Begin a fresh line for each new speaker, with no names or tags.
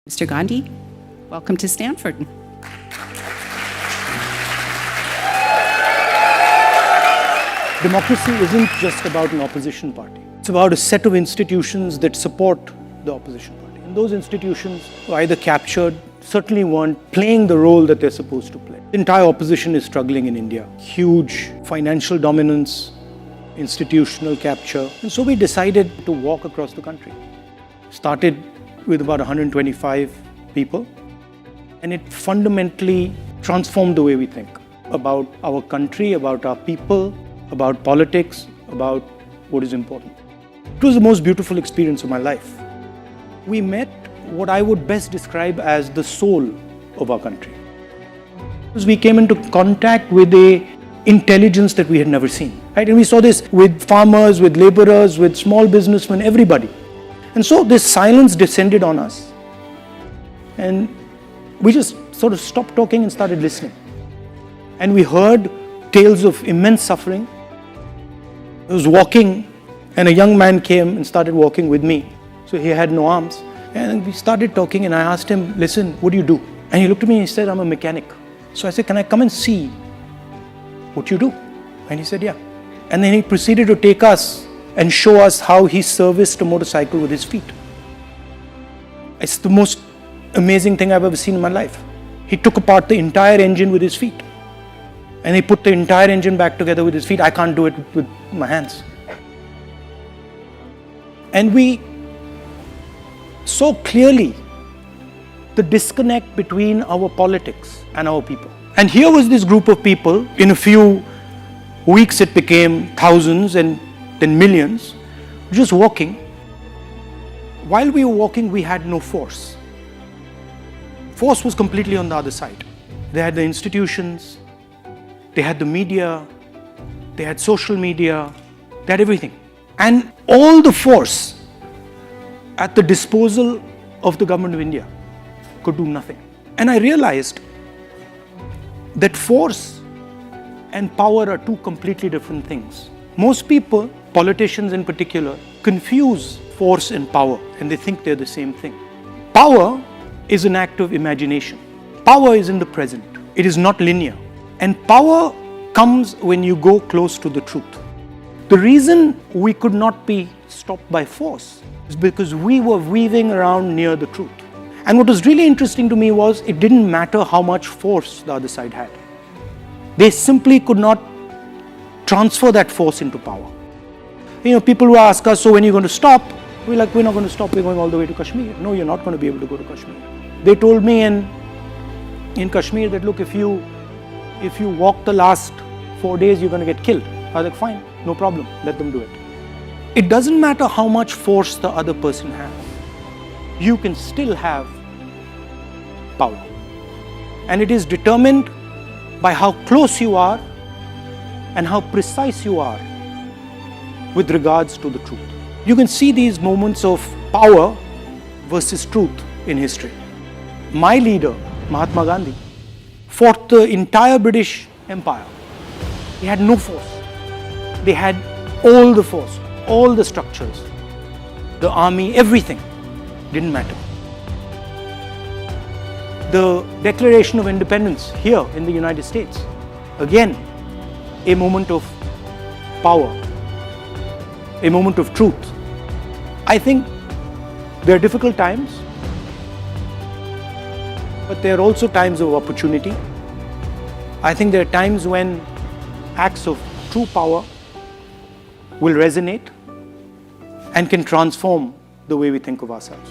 Mr. Gandhi, welcome to Stanford.
Democracy isn't just about an opposition party. It's about a set of institutions that support the opposition party. And those institutions were either captured, certainly weren't playing the role that they're supposed to play. The entire opposition is struggling in India. Huge financial dominance, institutional capture. And so we decided to walk across the country. Started with about 125 people. And it fundamentally transformed the way we think about our country, about our people, about politics, about what is important. It was the most beautiful experience of my life. We met what I would best describe as the soul of our country. Because we came into contact with an intelligence that we had never seen. Right? And we saw this with farmers, with laborers, with small businessmen, everybody. And so this silence descended on us. And we just sort of stopped talking and started listening. And we heard tales of immense suffering. I was walking and a young man came and started walking with me. So he had no arms. And we started talking and I asked him, listen, what do you do? And he looked at me and he said, I'm a mechanic. So I said, can I come and see what you do? And he said, yeah. And then he proceeded to take us and show us how he serviced a motorcycle with his feet. It's the most amazing thing I've ever seen in my life. He took apart the entire engine with his feet. And he put the entire engine back together with his feet. I can't do it with my hands. And we saw clearly the disconnect between our politics and our people. And here was this group of people. In a few weeks it became thousands and then millions, just walking. While we were walking, we had no force. Force was completely on the other side. They had the institutions, they had the media, they had social media, they had everything. And all the force at the disposal of the government of India could do nothing. And I realized that force and power are two completely different things. Most people, politicians in particular, confuse force and power and they think they're the same thing. Power is an act of imagination. Power is in the present. It is not linear. And power comes when you go close to the truth. The reason we could not be stopped by force is because we were weaving around near the truth. And what was really interesting to me was it didn't matter how much force the other side had. They simply could not transfer that force into power. People who ask us, so when are you going to stop? We're like, we're not going to stop, we're going all the way to Kashmir. No, you're not going to be able to go to Kashmir. They told me in Kashmir that, look, if you walk the last 4 days, you're going to get killed. I was like, fine, no problem, let them do it. It doesn't matter how much force the other person has. You can still have power. And it is determined by how close you are and how precise you are with regards to the truth. You can see these moments of power versus truth in history. My leader, Mahatma Gandhi, fought the entire British Empire. He had no force. They had all the force, all the structures, the army, everything. Didn't matter. The Declaration of Independence here in the United States, again, a moment of power, a moment of truth. I think there are difficult times, but there are also times of opportunity. I think there are times when acts of true power will resonate and can transform the way we think of ourselves.